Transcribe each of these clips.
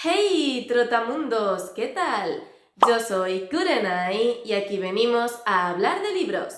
¡Hey, trotamundos! ¿Qué tal? Yo soy Kurenai y aquí venimos a hablar de libros.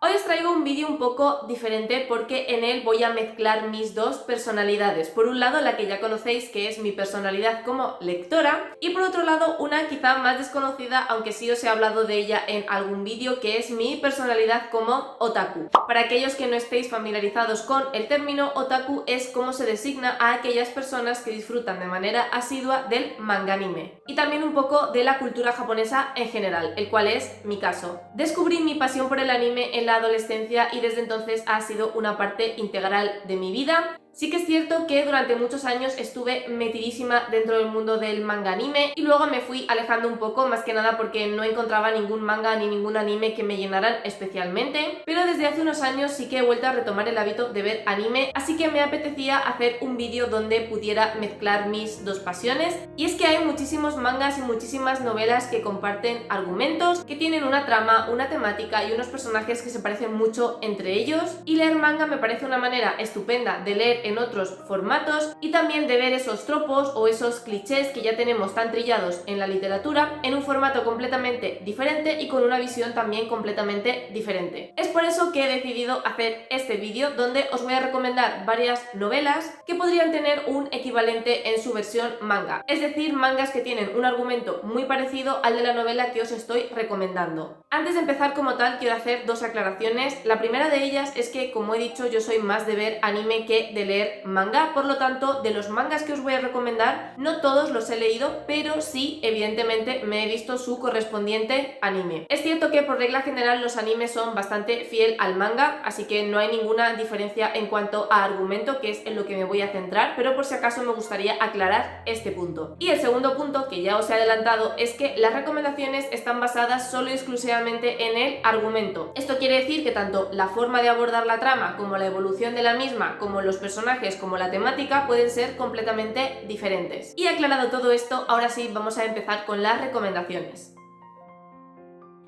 Hoy os traigo un vídeo un poco diferente porque en él voy a mezclar mis dos personalidades. Por un lado, la que ya conocéis, que es mi personalidad como lectora, y por otro lado, una quizá más desconocida, aunque sí os he hablado de ella en algún vídeo, que es mi personalidad como otaku. Para aquellos que no estéis familiarizados con el término, otaku es cómo se designa a aquellas personas que disfrutan de manera asidua del manga anime. Y también un poco de la cultura japonesa en general, el cual es mi caso. Descubrí mi pasión por el anime en la adolescencia y desde entonces ha sido una parte integral de mi vida. Sí que es cierto que durante muchos años estuve metidísima dentro del mundo del manga anime y luego me fui alejando un poco, más que nada porque no encontraba ningún manga ni ningún anime que me llenaran especialmente, pero desde hace unos años sí que he vuelto a retomar el hábito de ver anime, así que me apetecía hacer un vídeo donde pudiera mezclar mis dos pasiones. Y es que hay muchísimos mangas y muchísimas novelas que comparten argumentos, que tienen una trama, una temática y unos personajes que se parecen mucho entre ellos, y leer manga me parece una manera estupenda de leer en otros formatos y también de ver esos tropos o esos clichés que ya tenemos tan trillados en la literatura en un formato completamente diferente y con una visión también completamente diferente. Es por eso que he decidido hacer este vídeo donde os voy a recomendar varias novelas que podrían tener un equivalente en su versión manga, es decir, mangas que tienen un argumento muy parecido al de la novela que os estoy recomendando. Antes de empezar como tal quiero hacer dos aclaraciones. La primera de ellas es que, como he dicho, yo soy más de ver anime que de leer manga, por lo tanto, de los mangas que os voy a recomendar, no todos los he leído, pero sí, evidentemente, me he visto su correspondiente anime. Es cierto que por regla general los animes son bastante fiel al manga, así que no hay ninguna diferencia en cuanto a argumento, que es en lo que me voy a centrar, pero por si acaso me gustaría aclarar este punto. Y el segundo punto, que ya os he adelantado, es que las recomendaciones están basadas solo y exclusivamente en el argumento. Esto quiere decir que tanto la forma de abordar la trama como la evolución de la misma, como los personajes, como la temática, pueden ser completamente diferentes. Y aclarado todo esto, ahora sí vamos a empezar con las recomendaciones.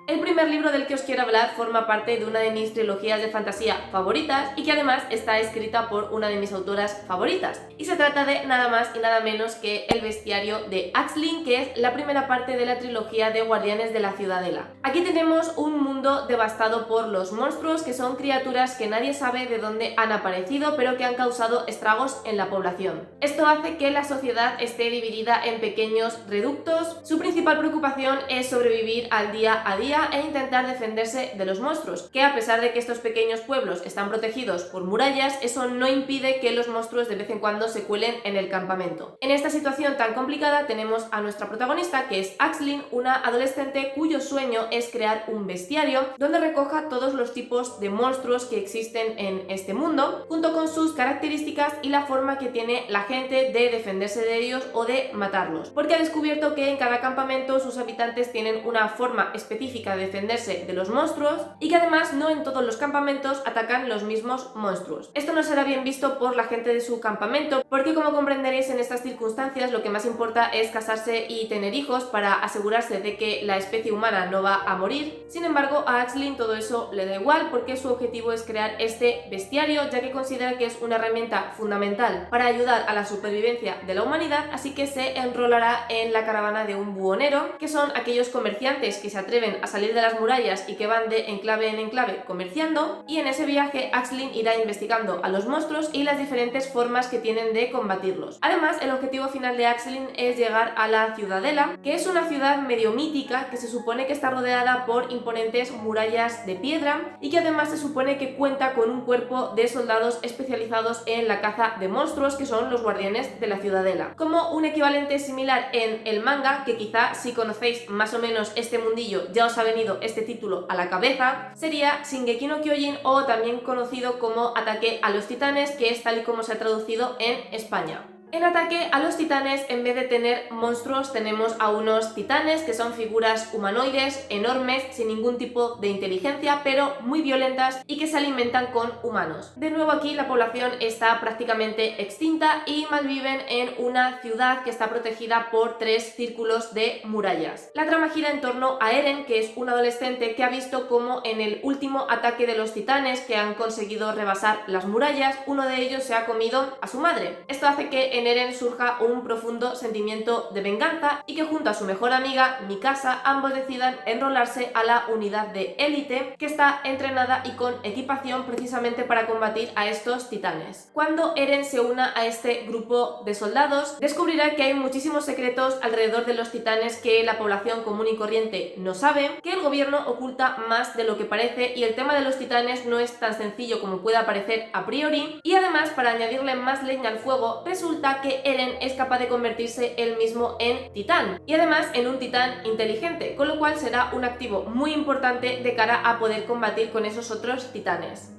El primer libro del que os quiero hablar forma parte de una de mis trilogías de fantasía favoritas y que además está escrita por una de mis autoras favoritas. Y se trata de nada más y nada menos que El bestiario de Axlin, que es la primera parte de la trilogía de Guardianes de la Ciudadela. Aquí tenemos un mundo devastado por los monstruos, que son criaturas que nadie sabe de dónde han aparecido, pero que han causado estragos en la población. Esto hace que la sociedad esté dividida en pequeños reductos. Su principal preocupación es sobrevivir al día a día e intentar defenderse de los monstruos, que a pesar de que estos pequeños pueblos están protegidos por murallas, eso no impide que los monstruos de vez en cuando se cuelen en el campamento. En esta situación tan complicada tenemos a nuestra protagonista, que es Axlin, una adolescente cuyo sueño es crear un bestiario donde recoja todos los tipos de monstruos que existen en este mundo, junto con sus características y la forma que tiene la gente de defenderse de ellos o de matarlos, porque ha descubierto que en cada campamento sus habitantes tienen una forma específica de defenderse de los monstruos y que además no en todos los campamentos atacan los mismos monstruos. Esto no será bien visto por la gente de su campamento, porque como comprenderéis, en estas circunstancias lo que más importa es casarse y tener hijos para asegurarse de que la especie humana no va a morir. Sin embargo, a Axlin todo eso le da igual, porque su objetivo es crear este bestiario, ya que considera que es una herramienta fundamental para ayudar a la supervivencia de la humanidad, así que se enrolará en la caravana de un buhonero, que son aquellos comerciantes que se atreven a salir de las murallas y que van de enclave en enclave comerciando, y en ese viaje Axlin irá investigando a los monstruos y las diferentes formas que tienen de combatirlos. Además, el objetivo final de Axlin es llegar a la Ciudadela, que es una ciudad medio mítica que se supone que está rodeada por imponentes murallas de piedra y que además se supone que cuenta con un cuerpo de soldados especializados en la caza de monstruos, que son los guardianes de la Ciudadela. Como un equivalente similar en el manga, que quizá si conocéis más o menos este mundillo ya os ha venido este título a la cabeza, sería Shingeki no Kyojin, o también conocido como Ataque a los Titanes, que es tal y como se ha traducido en España. En ataque a los titanes, en vez de tener monstruos, tenemos a unos titanes que son figuras humanoides, enormes, sin ningún tipo de inteligencia, pero muy violentas y que se alimentan con humanos. De nuevo aquí la población está prácticamente extinta y malviven en una ciudad que está protegida por 3 círculos de murallas. La trama gira en torno a Eren, que es un adolescente que ha visto cómo en el último ataque de los titanes que han conseguido rebasar las murallas, uno de ellos se ha comido a su madre. Esto hace que en Eren surja un profundo sentimiento de venganza y que junto a su mejor amiga, Mikasa, ambos decidan enrolarse a la unidad de élite que está entrenada y con equipación precisamente para combatir a estos titanes. Cuando Eren se una a este grupo de soldados, descubrirá que hay muchísimos secretos alrededor de los titanes que la población común y corriente no sabe, que el gobierno oculta más de lo que parece y el tema de los titanes no es tan sencillo como pueda parecer a priori, y además, para añadirle más leña al fuego, resulta que Eren es capaz de convertirse él mismo en titán, y además en un titán inteligente, con lo cual será un activo muy importante de cara a poder combatir con esos otros titanes.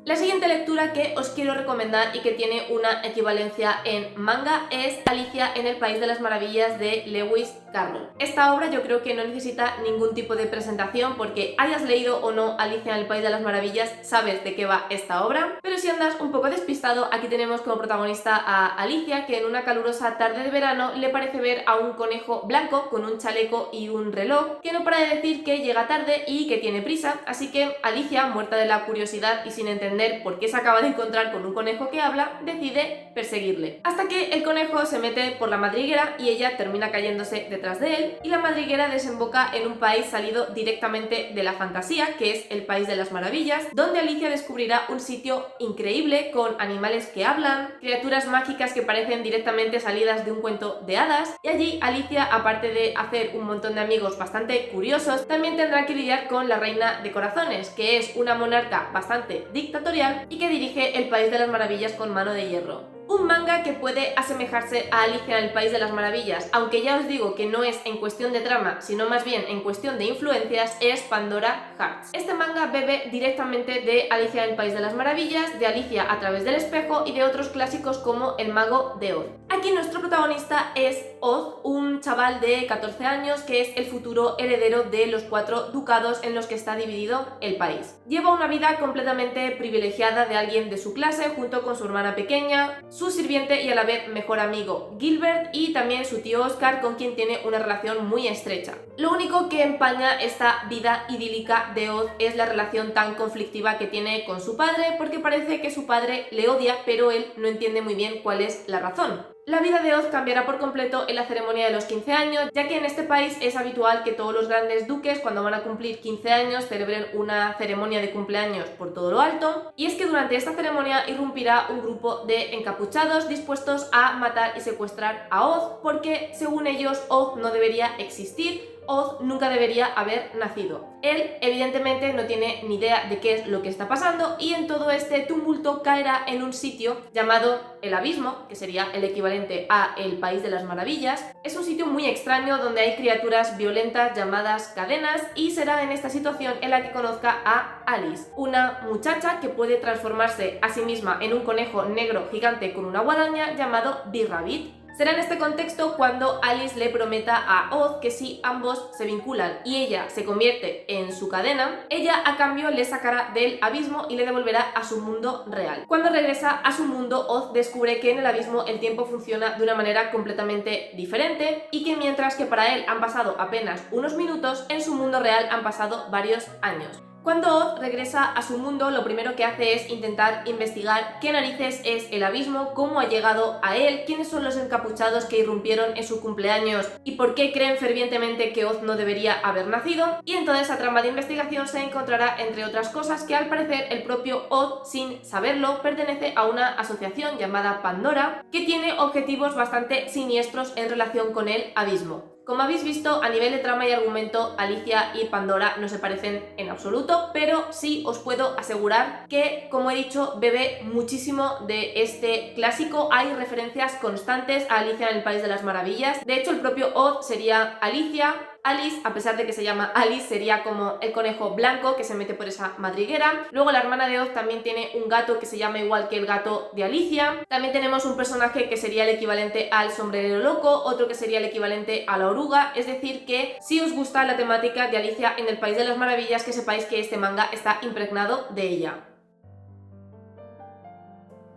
La siguiente lectura que os quiero recomendar y que tiene una equivalencia en manga es Alicia en el País de las Maravillas de Lewis Carroll. Esta obra yo creo que no necesita ningún tipo de presentación porque hayas leído o no Alicia en el País de las Maravillas, sabes de qué va esta obra, pero si andas un poco despistado, aquí tenemos como protagonista a Alicia, que en una calurosa tarde de verano le parece ver a un conejo blanco con un chaleco y un reloj que no para de decir que llega tarde y que tiene prisa, así que Alicia, muerta de la curiosidad y sin entender por qué se acaba de encontrar con un conejo que habla, decide perseguirle. Hasta que el conejo se mete por la madriguera y ella termina cayéndose detrás de él, y la madriguera desemboca en un país salido directamente de la fantasía, que es el País de las Maravillas, donde Alicia descubrirá un sitio increíble con animales que hablan, criaturas mágicas que parecen directamente salidas de un cuento de hadas, y allí Alicia, aparte de hacer un montón de amigos bastante curiosos, también tendrá que lidiar con la Reina de Corazones, que es una monarca bastante dictatorial y que dirige el País de las Maravillas con mano de hierro. Un manga que puede asemejarse a Alicia en el País de las Maravillas, aunque ya os digo que no es en cuestión de trama, sino más bien en cuestión de influencias, es Pandora Hearts. Este manga bebe directamente de Alicia en el País de las Maravillas, de Alicia a través del espejo y de otros clásicos como El Mago de Oz. Aquí nuestro protagonista es Oz, un chaval de 14 años que es el futuro heredero de los 4 ducados en los que está dividido el país. Lleva una vida completamente privilegiada de alguien de su clase junto con su hermana pequeña, su sirviente y a la vez mejor amigo Gilbert, y también su tío Oscar, con quien tiene una relación muy estrecha. Lo único que empaña esta vida idílica de Oz es la relación tan conflictiva que tiene con su padre, porque parece que su padre le odia, pero él no entiende muy bien cuál es la razón. La vida de Oz cambiará por completo en la ceremonia de los 15 años, ya que en este país es habitual que todos los grandes duques, cuando van a cumplir 15 años, celebren una ceremonia de cumpleaños por todo lo alto. Y es que durante esta ceremonia irrumpirá un grupo de encapuchados dispuestos a matar y secuestrar a Oz, porque según ellos Oz no debería existir. Oz nunca debería haber nacido. Él evidentemente no tiene ni idea de qué es lo que está pasando y en todo este tumulto caerá en un sitio llamado el Abismo, que sería el equivalente a el País de las Maravillas. Es un sitio muy extraño donde hay criaturas violentas llamadas cadenas, y será en esta situación en la que conozca a Alice, una muchacha que puede transformarse a sí misma en un conejo negro gigante con una guadaña llamado B-Rabbit. Será en este contexto cuando Alice le prometa a Oz que si ambos se vinculan y ella se convierte en su cadena, ella a cambio le sacará del abismo y le devolverá a su mundo real. Cuando regresa a su mundo, Oz descubre que en el abismo el tiempo funciona de una manera completamente diferente y que mientras que para él han pasado apenas unos minutos, en su mundo real han pasado varios años. Cuando Oz regresa a su mundo, lo primero que hace es intentar investigar qué narices es el abismo, cómo ha llegado a él, quiénes son los encapuchados que irrumpieron en su cumpleaños y por qué creen fervientemente que Oz no debería haber nacido. Y en toda esa trama de investigación se encontrará, entre otras cosas, que al parecer el propio Oz, sin saberlo, pertenece a una asociación llamada Pandora, que tiene objetivos bastante siniestros en relación con el abismo. Como habéis visto, a nivel de trama y argumento, Alicia y Pandora no se parecen en absoluto, pero sí os puedo asegurar que, como he dicho, bebe muchísimo de este clásico. Hay referencias constantes a Alicia en el País de las Maravillas. De hecho, el propio Oz sería Alicia, Alice, a pesar de que se llama Alice, sería como el conejo blanco que se mete por esa madriguera. Luego la hermana de Oz también tiene un gato que se llama igual que el gato de Alicia. También tenemos un personaje que sería el equivalente al sombrerero loco, otro que sería el equivalente a la oruga. Es decir que si os gusta la temática de Alicia en el País de las Maravillas, que sepáis que este manga está impregnado de ella.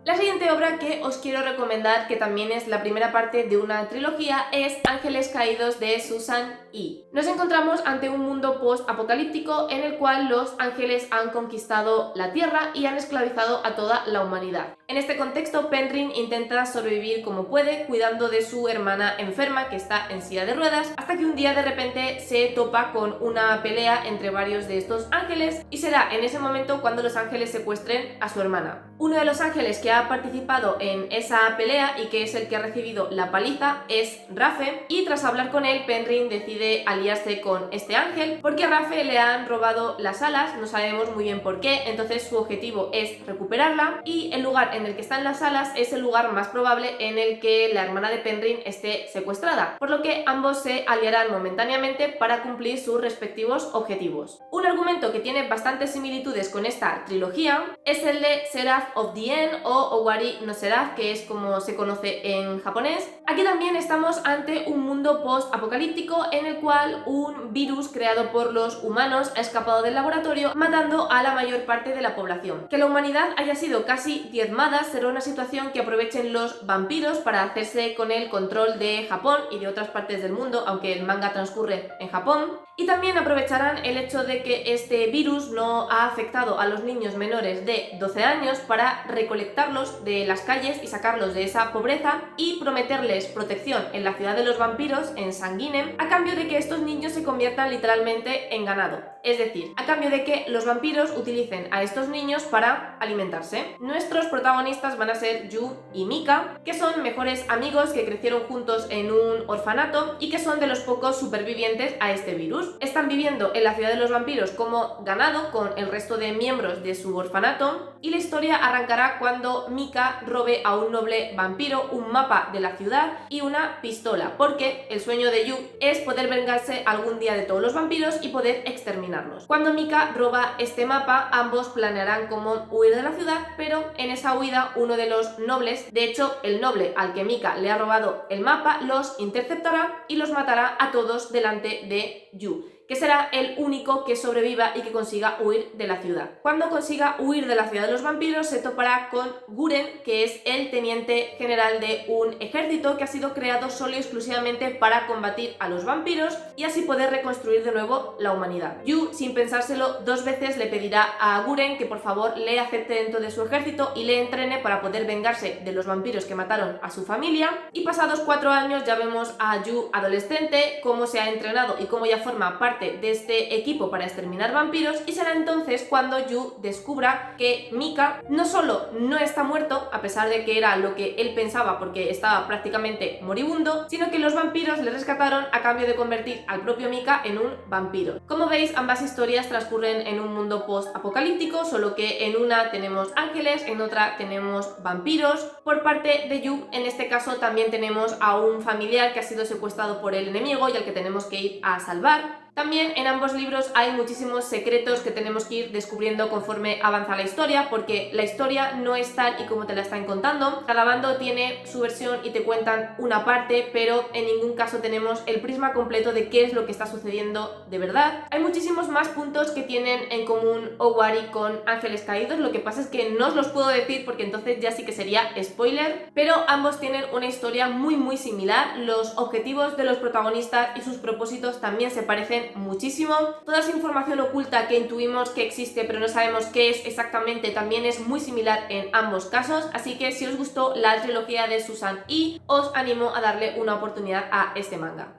La siguiente obra que os quiero recomendar, que también es la primera parte de una trilogía, es Ángeles Caídos de Susan Ii. Nos encontramos ante un mundo post-apocalíptico en el cual los ángeles han conquistado la Tierra y han esclavizado a toda la humanidad. En este contexto, Penryn intenta sobrevivir como puede, cuidando de su hermana enferma que está en silla de ruedas, hasta que un día de repente se topa con una pelea entre varios de estos ángeles y será en ese momento cuando los ángeles secuestren a su hermana. Uno de los ángeles que ha participado en esa pelea y que es el que ha recibido la paliza es Rafe, y tras hablar con él, Penryn decide aliarse con este ángel porque a Rafe le han robado las alas, no sabemos muy bien por qué, entonces su objetivo es recuperarla y el lugar en el que están las alas es el lugar más probable en el que la hermana de Penryn esté secuestrada, por lo que ambos se aliarán momentáneamente para cumplir sus respectivos objetivos. Un argumento que tiene bastantes similitudes con esta trilogía es el de Seraph of the End o Owari no Seraph, que es como se conoce en japonés. Aquí también estamos ante un mundo post-apocalíptico en el cual un virus creado por los humanos ha escapado del laboratorio, matando a la mayor parte de la población. Que la humanidad haya sido casi diezmada será una situación que aprovechen los vampiros para hacerse con el control de Japón y de otras partes del mundo, aunque el manga transcurre en Japón. Y también aprovecharán el hecho de que este virus no ha afectado a los niños menores de 12 años para recolectarlos de las calles y sacarlos de esa pobreza y prometerles protección en la ciudad de los vampiros, en Sanguinem, a cambio de que estos niños se conviertan literalmente en ganado. Es decir, a cambio de que los vampiros utilicen a estos niños para alimentarse. Nuestros protagonistas van a ser Yu y Mika, que son mejores amigos que crecieron juntos en un orfanato y que son de los pocos supervivientes a este virus. Están viviendo en la ciudad de los vampiros como ganado con el resto de miembros de su orfanato y la historia arrancará cuando Mika robe a un noble vampiro un mapa de la ciudad y una pistola, porque el sueño de Yu es poder vengarse algún día de todos los vampiros y poder exterminarlos. Cuando Mika roba este mapa, ambos planearán cómo huir de la ciudad, pero en esa huida uno de los nobles, de hecho el noble al que Mika le ha robado el mapa, los interceptará y los matará a todos delante de Yu, que será el único que sobreviva y que consiga huir de la ciudad. Cuando consiga huir de la ciudad de los vampiros, se topará con Guren, que es el teniente general de un ejército que ha sido creado solo y exclusivamente para combatir a los vampiros y así poder reconstruir de nuevo la humanidad. Yu, sin pensárselo dos veces, le pedirá a Guren que por favor le acepte dentro de su ejército y le entrene para poder vengarse de los vampiros que mataron a su familia. Y pasados 4 años ya vemos a Yu adolescente, cómo se ha entrenado y cómo ya forma parte de este equipo para exterminar vampiros, y será entonces cuando Yu descubra que Mika no solo no está muerto, a pesar de que era lo que él pensaba porque estaba prácticamente moribundo, sino que los vampiros le rescataron a cambio de convertir al propio Mika en un vampiro. Como veis, ambas historias transcurren en un mundo post-apocalíptico, solo que en una tenemos ángeles, en otra tenemos vampiros. Por parte de Yu, en este caso, también tenemos a un familiar que ha sido secuestrado por el enemigo y al que tenemos que ir a salvar. También en ambos libros hay muchísimos secretos que tenemos que ir descubriendo conforme avanza la historia, porque la historia no es tal y como te la están contando. Cada bando tiene su versión y te cuentan una parte, pero en ningún caso tenemos el prisma completo de qué es lo que está sucediendo de verdad. Hay muchísimos más puntos que tienen en común Owari con Ángeles Caídos, lo que pasa es que no os los puedo decir porque entonces ya sí que sería spoiler, pero ambos tienen una historia muy similar. Los objetivos de los protagonistas y sus propósitos también se parecen muchísimo. Toda esa información oculta que intuimos que existe pero no sabemos qué es exactamente también es muy similar en ambos casos, así que si os gustó la trilogía de Susan Ii, os animo a darle una oportunidad a este manga.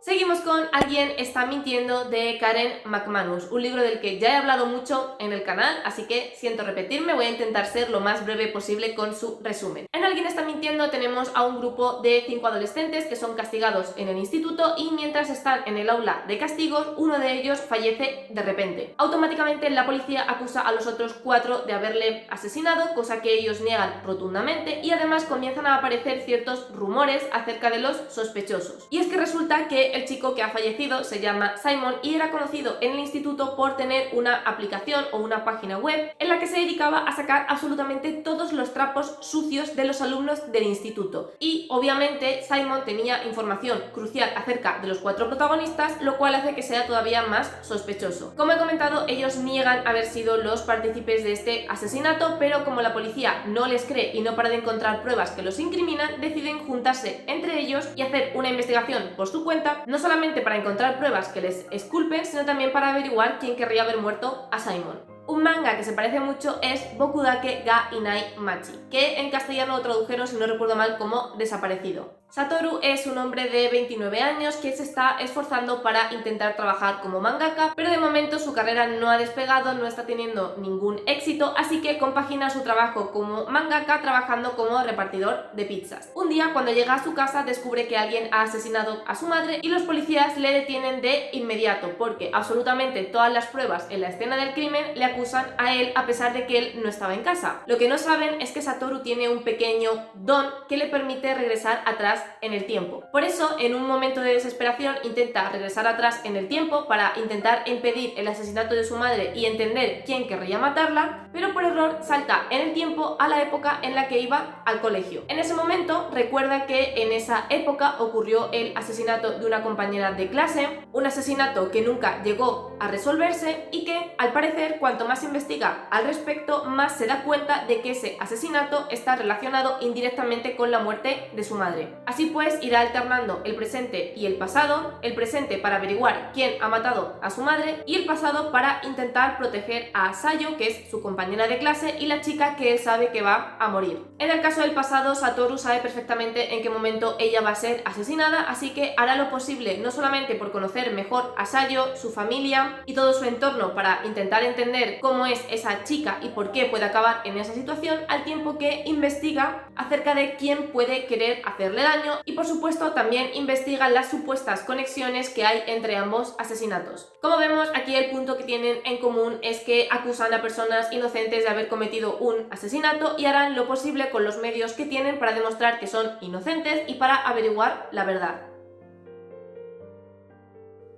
Seguimos con Alguien está mintiendo de Karen McManus, un libro del que ya he hablado mucho en el canal, así que siento repetirme, voy a intentar ser lo más breve posible con su resumen. En Alguien está mintiendo tenemos a un grupo de 5 adolescentes que son castigados en el instituto y mientras están en el aula de castigos, uno de ellos fallece de repente. Automáticamente la policía acusa a los otros 4 de haberle asesinado, cosa que ellos niegan rotundamente, y además comienzan a aparecer ciertos rumores acerca de los sospechosos. Y es que resulta que el chico que ha fallecido se llama Simon y era conocido en el instituto por tener una aplicación o una página web en la que se dedicaba a sacar absolutamente todos los trapos sucios de los alumnos del instituto. Y obviamente Simon tenía información crucial acerca de los 4 protagonistas, lo cual hace que sea todavía más sospechoso. Como he comentado, ellos niegan haber sido los partícipes de este asesinato, pero como la policía no les cree y no para de encontrar pruebas que los incriminan, deciden juntarse entre ellos y hacer una investigación por su cuenta, no solamente para encontrar pruebas que les exculpen, sino también para averiguar quién querría haber muerto a Simon. Un manga que se parece mucho es Bokudake ga Inai Machi, que en castellano lo tradujeron, si no recuerdo mal, como Desaparecido. Satoru es un hombre de 29 años que se está esforzando para intentar trabajar como mangaka, pero de momento su carrera no ha despegado, no está teniendo ningún éxito, así que compagina su trabajo como mangaka trabajando como repartidor de pizzas. Un día, cuando llega a su casa, descubre que alguien ha asesinado a su madre y los policías le detienen de inmediato, porque absolutamente todas las pruebas en la escena del crimen le acusan a él a pesar de que él no estaba en casa. Lo que no saben es que Satoru tiene un pequeño don que le permite regresar atrás en el tiempo. Por eso, en un momento de desesperación, intenta regresar atrás en el tiempo para intentar impedir el asesinato de su madre y entender quién querría matarla, pero por error salta en el tiempo a la época en la que iba al colegio. En ese momento recuerda que en esa época ocurrió el asesinato de una compañera de clase, un asesinato que nunca llegó a resolverse y que, al parecer, cuanto más investiga al respecto, más se da cuenta de que ese asesinato está relacionado indirectamente con la muerte de su madre. Así pues, irá alternando el presente y el pasado, el presente para averiguar quién ha matado a su madre y el pasado para intentar proteger a Sayo, que es su compañera de clase, y la chica que él sabe que va a morir. En el caso del pasado, Satoru sabe perfectamente en qué momento ella va a ser asesinada, así que hará lo posible no solamente por conocer mejor a Sayo, su familia y todo su entorno para intentar entender cómo es esa chica y por qué puede acabar en esa situación, al tiempo que investiga acerca de quién puede querer hacerle daño y por supuesto también investiga las supuestas conexiones que hay entre ambos asesinatos. Como vemos, aquí el punto que tienen en común es que acusan a personas inocentes de haber cometido un asesinato y harán lo posible con los medios que tienen para demostrar que son inocentes y para averiguar la verdad.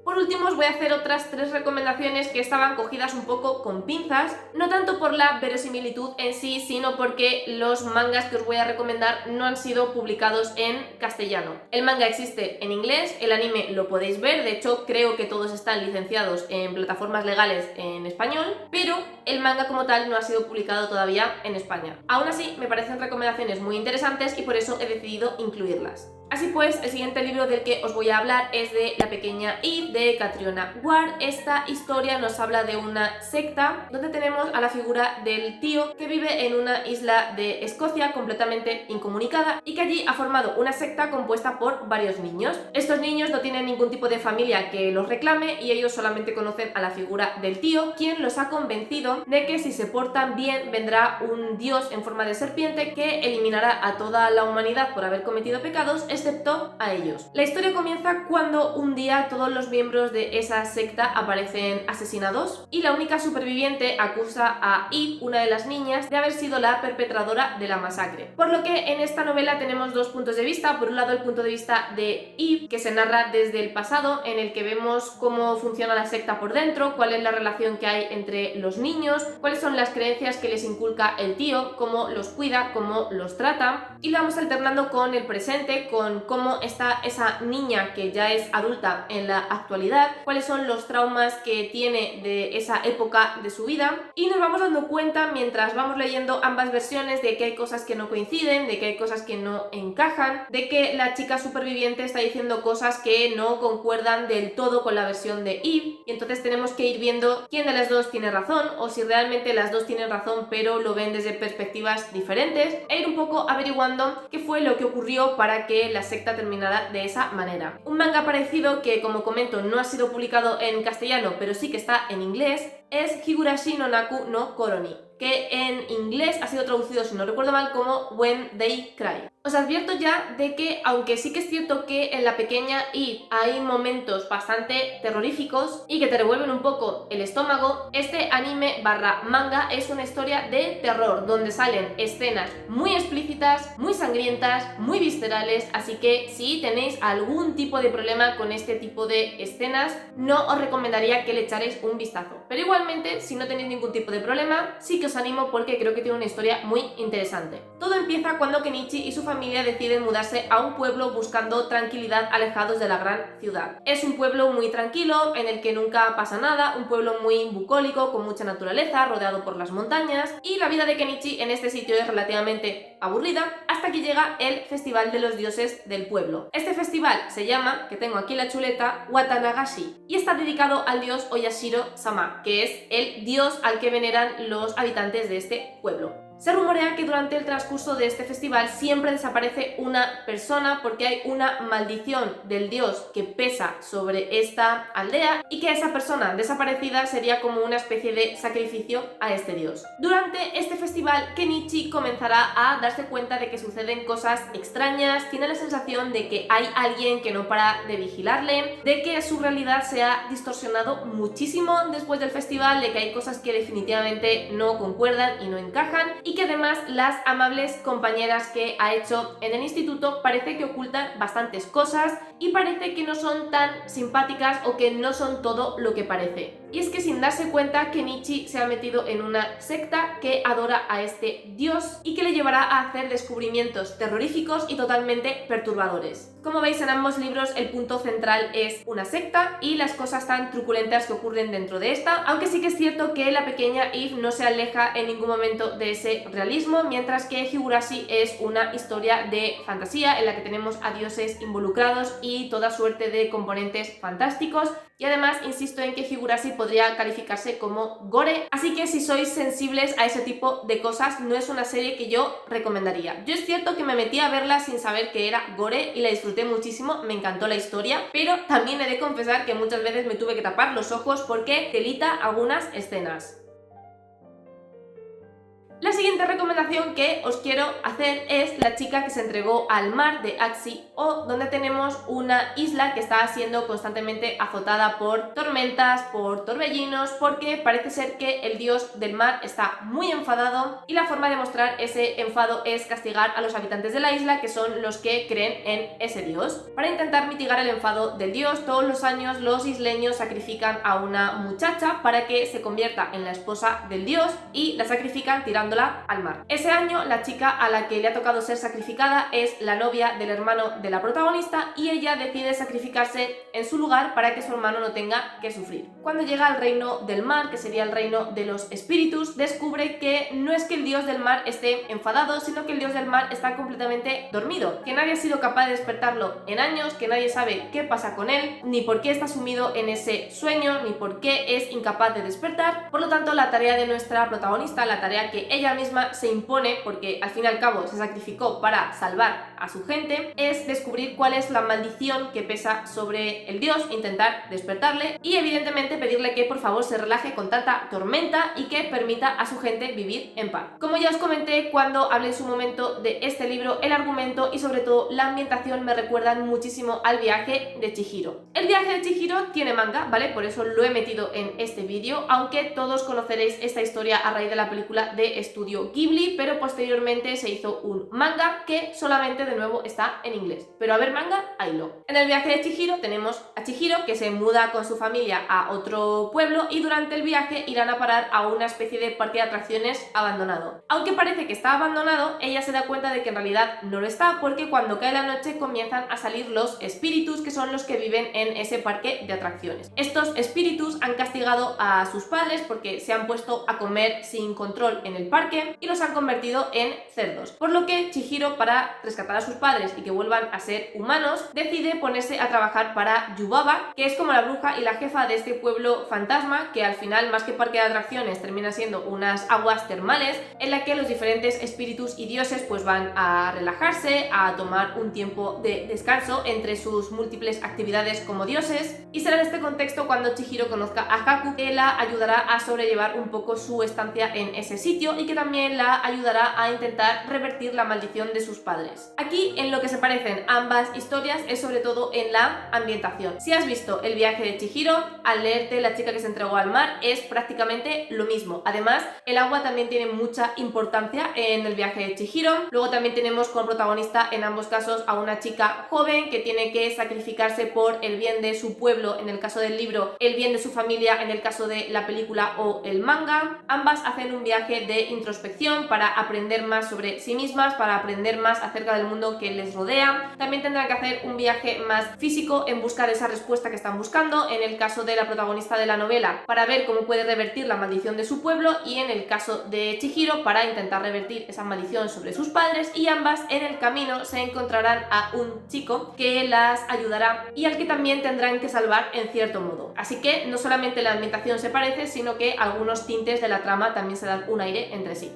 Por último, os voy a hacer otras 3 recomendaciones que estaban cogidas un poco con pinzas, no tanto por la verosimilitud en sí, sino porque los mangas que os voy a recomendar no han sido publicados en castellano. El manga existe en inglés, el anime lo podéis ver, de hecho creo que todos están licenciados en plataformas legales en español, pero el manga como tal no ha sido publicado todavía en España. Aún así, me parecen recomendaciones muy interesantes y por eso he decidido incluirlas. Así pues, el siguiente libro del que os voy a hablar es de La pequeña Eve, de Catriona Ward. Esta historia nos habla de una secta donde tenemos a la figura del tío que vive en una isla de Escocia completamente incomunicada y que allí ha formado una secta compuesta por varios niños. Estos niños no tienen ningún tipo de familia que los reclame y ellos solamente conocen a la figura del tío, quien los ha convencido de que si se portan bien vendrá un dios en forma de serpiente que eliminará a toda la humanidad por haber cometido pecados, excepto a ellos. La historia comienza cuando un día todos los miembros de esa secta aparecen asesinados y la única superviviente acusa a Eve, una de las niñas, de haber sido la perpetradora de la masacre. Por lo que en esta novela tenemos 2 puntos de vista. Por un lado, el punto de vista de Eve, que se narra desde el pasado, en el que vemos cómo funciona la secta por dentro, cuál es la relación que hay entre los niños, cuáles son las creencias que les inculca el tío, cómo los cuida, cómo los trata, y lo vamos alternando con el presente, con cómo está esa niña que ya es adulta en la actualidad, cuáles son los traumas que tiene de esa época de su vida, y nos vamos dando cuenta mientras vamos leyendo ambas versiones de que hay cosas que no coinciden, de que hay cosas que no encajan, de que la chica superviviente está diciendo cosas que no concuerdan del todo con la versión de Eve, y entonces tenemos que ir viendo quién de las dos tiene razón, o si realmente las dos tienen razón pero lo ven desde perspectivas diferentes, e ir un poco averiguando qué fue lo que ocurrió para que la secta terminara de esa manera. Un manga parecido que, como comento, no ha sido publicado en castellano, pero sí que está en inglés, es Higurashi no Naku no Koroni, que en inglés ha sido traducido, si no recuerdo mal, como When They Cry. Os advierto ya de que, aunque sí que es cierto que en La Pequeña Eve hay momentos bastante terroríficos y que te revuelven un poco el estómago, este anime barra manga es una historia de terror, donde salen escenas muy explícitas, muy sangrientas, muy viscerales, así que si tenéis algún tipo de problema con este tipo de escenas, no os recomendaría que le echaréis un vistazo. Pero igualmente, si no tenéis ningún tipo de problema, sí que os animo porque creo que tiene una historia muy interesante. Todo empieza cuando Kenichi y su familia deciden mudarse a un pueblo buscando tranquilidad alejados de la gran ciudad. Es un pueblo muy tranquilo, en el que nunca pasa nada, un pueblo muy bucólico, con mucha naturaleza, rodeado por las montañas, y la vida de Kenichi en este sitio es relativamente aburrida hasta que llega el Festival de los Dioses del pueblo. Este festival se llama, que tengo aquí la chuleta, Watanagashi, y está dedicado al dios Oyashiro-sama, que es el dios al que veneran los habitantes de este pueblo. Se rumorea que durante el transcurso de este festival siempre desaparece una persona porque hay una maldición del dios que pesa sobre esta aldea y que esa persona desaparecida sería como una especie de sacrificio a este dios. Durante este festival, Kenichi comenzará a darse cuenta de que suceden cosas extrañas, tiene la sensación de que hay alguien que no para de vigilarle, de que su realidad se ha distorsionado muchísimo después del festival, de que hay cosas que definitivamente no concuerdan y no encajan, y que además las amables compañeras que ha hecho en el instituto parece que ocultan bastantes cosas y parece que no son tan simpáticas o que no son todo lo que parece. Y es que sin darse cuenta, Kenichi se ha metido en una secta que adora a este dios y que le llevará a hacer descubrimientos terroríficos y totalmente perturbadores. Como veis, en ambos libros el punto central es una secta y las cosas tan truculentas que ocurren dentro de esta, aunque sí que es cierto que La Pequeña Eve no se aleja en ningún momento de ese realismo, mientras que Higurashi es una historia de fantasía en la que tenemos a dioses involucrados y toda suerte de componentes fantásticos. Y además insisto en que Higurashi podría calificarse como gore, así que si sois sensibles a ese tipo de cosas no es una serie que yo recomendaría. Yo es cierto que me metí a verla sin saber que era gore y la disfruté muchísimo, me encantó la historia, pero también he de confesar que muchas veces me tuve que tapar los ojos porque telita algunas escenas. La siguiente recomendación que os quiero hacer es La chica que se entregó al mar, de Axie O, donde tenemos una isla que está siendo constantemente azotada por tormentas, por torbellinos, porque parece ser que el dios del mar está muy enfadado y la forma de mostrar ese enfado es castigar a los habitantes de la isla, que son los que creen en ese dios. Para intentar mitigar el enfado del dios, todos los años los isleños sacrifican a una muchacha para que se convierta en la esposa del dios y la sacrifican tirándola al mar. Ese año la chica a la que le ha tocado ser sacrificada es la novia del hermano de la protagonista y ella decide sacrificarse en su lugar para que su hermano no tenga que sufrir. Cuando llega al reino del mar, que sería el reino de los espíritus, descubre que no es que el dios del mar esté enfadado, sino que el dios del mar está completamente dormido, que nadie ha sido capaz de despertarlo en años, que nadie sabe qué pasa con él, ni por qué está sumido en ese sueño, ni por qué es incapaz de despertar. Por lo tanto, la tarea de nuestra protagonista, la tarea que ella misma se impone, porque al fin y al cabo se sacrificó para salvar a su gente, es descubrir cuál es la maldición que pesa sobre el dios, intentar despertarle y evidentemente pedirle que por favor se relaje con tanta tormenta y que permita a su gente vivir en paz. Como ya os comenté cuando hablé en su momento de este libro, el argumento y sobre todo la ambientación me recuerdan muchísimo al viaje de Chihiro. El viaje de Chihiro tiene manga, ¿vale? Por eso lo he metido en este vídeo, aunque todos conoceréis esta historia a raíz de la película de Estudio Ghibli, pero posteriormente se hizo un manga que solamente de nuevo está en inglés. Pero a ver manga, haylo. En el viaje de Chihiro tenemos a Chihiro, que se muda con su familia a otro pueblo y durante el viaje irán a parar a una especie de parque de atracciones abandonado. Aunque parece que está abandonado, ella se da cuenta de que en realidad no lo está, porque cuando cae la noche comienzan a salir los espíritus, que son los que viven en ese parque de atracciones. Estos espíritus han castigado a sus padres porque se han puesto a comer sin control en el parque y los han convertido en cerdos, por lo que Chihiro, para rescatar a sus padres y que vuelvan a ser humanos, decide ponerse a trabajar para Yubaba, Yubaba, que es como la bruja y la jefa de este pueblo fantasma, que al final, más que parque de atracciones, termina siendo unas aguas termales en la que los diferentes espíritus y dioses pues van a relajarse, a tomar un tiempo de descanso entre sus múltiples actividades como dioses, y será en este contexto cuando Chihiro conozca a Haku, que la ayudará a sobrellevar un poco su estancia en ese sitio y que también la ayudará a intentar revertir la maldición de sus padres. Aquí en lo que se parecen ambas historias es sobre todo en la ambientación. Si has visto El viaje de Chihiro, al leerte La chica que se entregó al mar es prácticamente lo mismo. Además, el agua también tiene mucha importancia en El viaje de Chihiro. Luego también tenemos como protagonista en ambos casos a una chica joven que tiene que sacrificarse por el bien de su pueblo, en el caso del libro, el bien de su familia en el caso de la película o el manga. Ambas hacen un viaje de introspección para aprender más sobre sí mismas, para aprender más acerca del mundo que les rodea. También tendrán que hacer un viaje más físico en busca de esa respuesta que están buscando, en el caso de la protagonista de la novela, para ver cómo puede revertir la maldición de su pueblo, y en el caso de Chihiro para intentar revertir esa maldición sobre sus padres, y ambas en el camino se encontrarán a un chico que las ayudará y al que también tendrán que salvar en cierto modo. Así que no solamente la ambientación se parece, sino que algunos tintes de la trama también se dan un aire entre sí.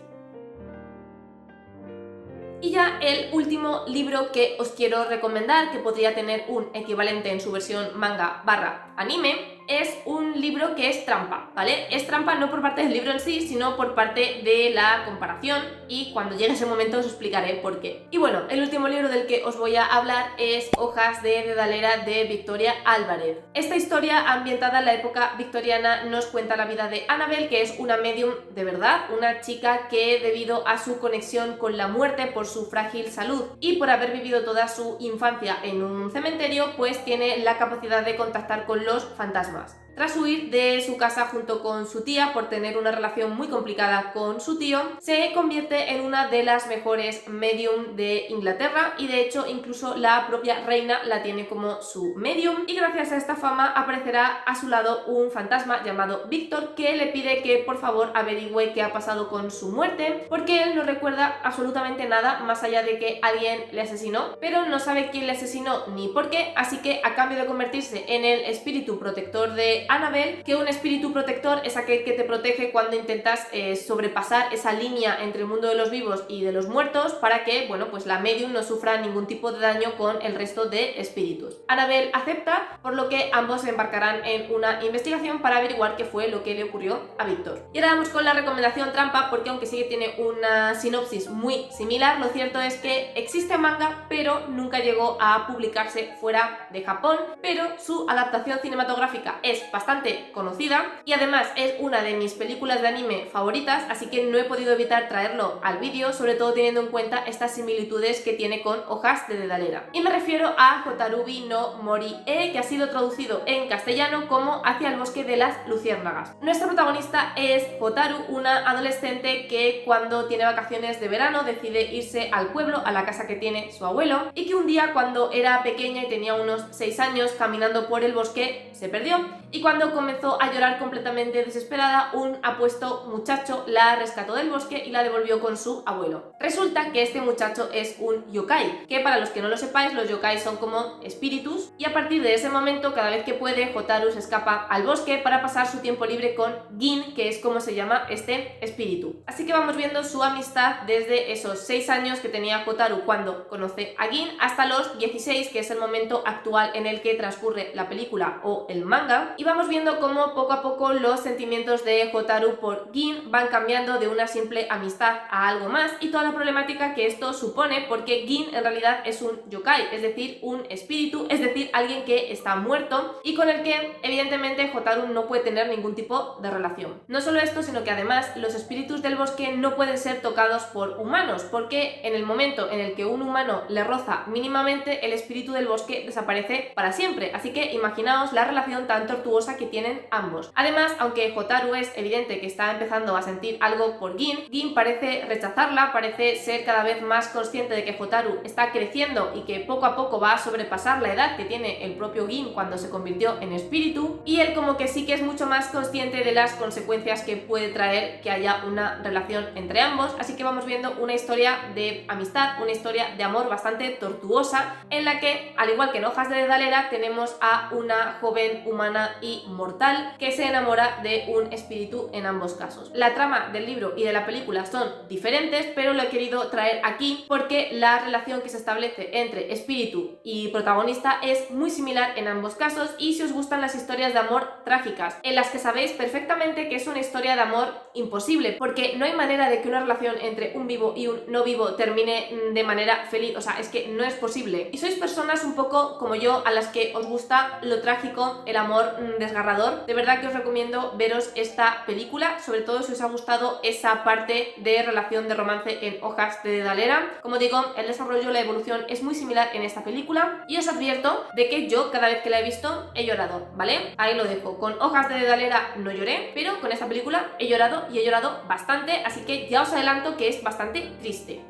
Y ya el último libro que os quiero recomendar, que podría tener un equivalente en su versión manga / anime, es un libro que es trampa, ¿vale? Es trampa no por parte del libro en sí, sino por parte de la comparación, y cuando llegue ese momento os explicaré por qué. Y bueno, el último libro del que os voy a hablar es Hojas de Dedalera de Victoria Álvarez. Esta historia, ambientada en la época victoriana, nos cuenta la vida de Annabel, que es una medium de verdad, una chica que, debido a su conexión con la muerte por su frágil salud y por haber vivido toda su infancia en un cementerio, pues tiene la capacidad de contactar con los fantasmas. Tras huir de su casa junto con su tía por tener una relación muy complicada con su tío, se convierte en una de las mejores medium de Inglaterra, y de hecho incluso la propia reina la tiene como su medium, y gracias a esta fama aparecerá a su lado un fantasma llamado Víctor, que le pide que por favor averigüe qué ha pasado con su muerte, porque él no recuerda absolutamente nada más allá de que alguien le asesinó, pero no sabe quién le asesinó ni por qué, así que a cambio de convertirse en el espíritu protector de Annabel, que un espíritu protector es aquel que te protege cuando intentas sobrepasar esa línea entre el mundo de los vivos y de los muertos, para que, bueno, pues la medium no sufra ningún tipo de daño con el resto de espíritus. Annabel acepta, por lo que ambos se embarcarán en una investigación para averiguar qué fue lo que le ocurrió a Víctor. Y ahora vamos con la recomendación trampa, porque aunque sí que tiene una sinopsis muy similar, lo cierto es que existe manga, pero nunca llegó a publicarse fuera de Japón, pero su adaptación cinematográfica es bastante conocida y además es una de mis películas de anime favoritas, así que no he podido evitar traerlo al vídeo, sobre todo teniendo en cuenta estas similitudes que tiene con Hojas de Dedalera. Y me refiero a Hotarubi no Mori-e, que ha sido traducido en castellano como Hacia el bosque de las luciérnagas. Nuestra protagonista es Hotaru, una adolescente que cuando tiene vacaciones de verano decide irse al pueblo, a la casa que tiene su abuelo, y que un día, cuando era pequeña y tenía unos 6 años, caminando por el bosque se perdió, y cuando comenzó a llorar completamente desesperada, un apuesto muchacho la rescató del bosque y la devolvió con su abuelo. Resulta que este muchacho es un yokai, que para los que no lo sepáis, los yokai son como espíritus, y a partir de ese momento, cada vez que puede, Hotaru se escapa al bosque para pasar su tiempo libre con Gin, que es como se llama este espíritu. Así que vamos viendo su amistad desde esos 6 años que tenía Hotaru cuando conoce a Gin hasta los 16, que es el momento actual en el que transcurre la película o el manga, y vamos viendo cómo poco a poco los sentimientos de Hotaru por Gin van cambiando de una simple amistad a algo más, y toda la problemática que esto supone, porque Gin en realidad es un yokai, es decir, un espíritu, es decir, alguien que está muerto y con el que evidentemente Hotaru no puede tener ningún tipo de relación. No solo esto, sino que además los espíritus del bosque no pueden ser tocados por humanos, porque en el momento en el que un humano le roza mínimamente, el espíritu del bosque desaparece para siempre. Así que imaginaos la relación tan tortuosa tortuosa que tienen ambos. Además, aunque Hotaru es evidente que está empezando a sentir algo por Gin, Gin parece rechazarla, parece ser cada vez más consciente de que Hotaru está creciendo y que poco a poco va a sobrepasar la edad que tiene el propio Gin cuando se convirtió en espíritu, y él como que sí que es mucho más consciente de las consecuencias que puede traer que haya una relación entre ambos, así que vamos viendo una historia de amistad, una historia de amor bastante tortuosa, en la que, al igual que en Hojas de Dedalera, tenemos a una joven humana y mortal que se enamora de un espíritu en ambos casos. La trama del libro y de la película son diferentes, pero lo he querido traer aquí porque la relación que se establece entre espíritu y protagonista es muy similar en ambos casos, y si os gustan las historias de amor trágicas, en las que sabéis perfectamente que es una historia de amor imposible, porque no hay manera de que una relación entre un vivo y un no vivo termine de manera feliz, o sea, es que no es posible. Y sois personas un poco como yo, a las que os gusta lo trágico, el amor desgarrador, de verdad que os recomiendo veros esta película, sobre todo si os ha gustado esa parte de relación de romance en Hojas de Dedalera. Como digo, el desarrollo, la evolución es muy similar en esta película, y os advierto de que yo cada vez que la he visto he llorado, ¿vale? Ahí lo dejo. Con Hojas de Dedalera no lloré, pero con esta película he llorado, y he llorado bastante, así que ya os adelanto que es bastante triste.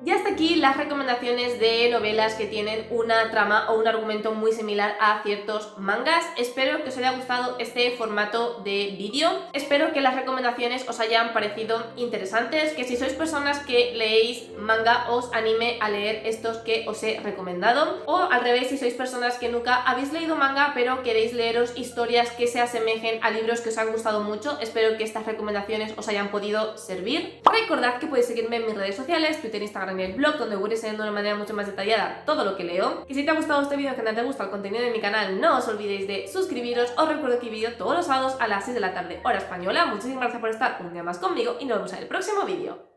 Y hasta aquí las recomendaciones de novelas que tienen una trama o un argumento muy similar a ciertos mangas. Espero que os haya gustado este formato de vídeo, espero que las recomendaciones os hayan parecido interesantes, que si sois personas que leéis manga os anime a leer estos que os he recomendado, o al revés, si sois personas que nunca habéis leído manga pero queréis leeros historias que se asemejen a libros que os han gustado mucho, espero que estas recomendaciones os hayan podido servir. Recordad que podéis seguirme en mis redes sociales, Twitter, Instagram, en el blog, donde voy enseñando de una manera mucho más detallada todo lo que leo. Y si te ha gustado este vídeo, que no te gusta el contenido de mi canal, no os olvidéis de suscribiros. Os recuerdo que hay vídeo todos los sábados a las 6 de la tarde, hora española. Muchísimas gracias por estar un día más conmigo y nos vemos en el próximo vídeo.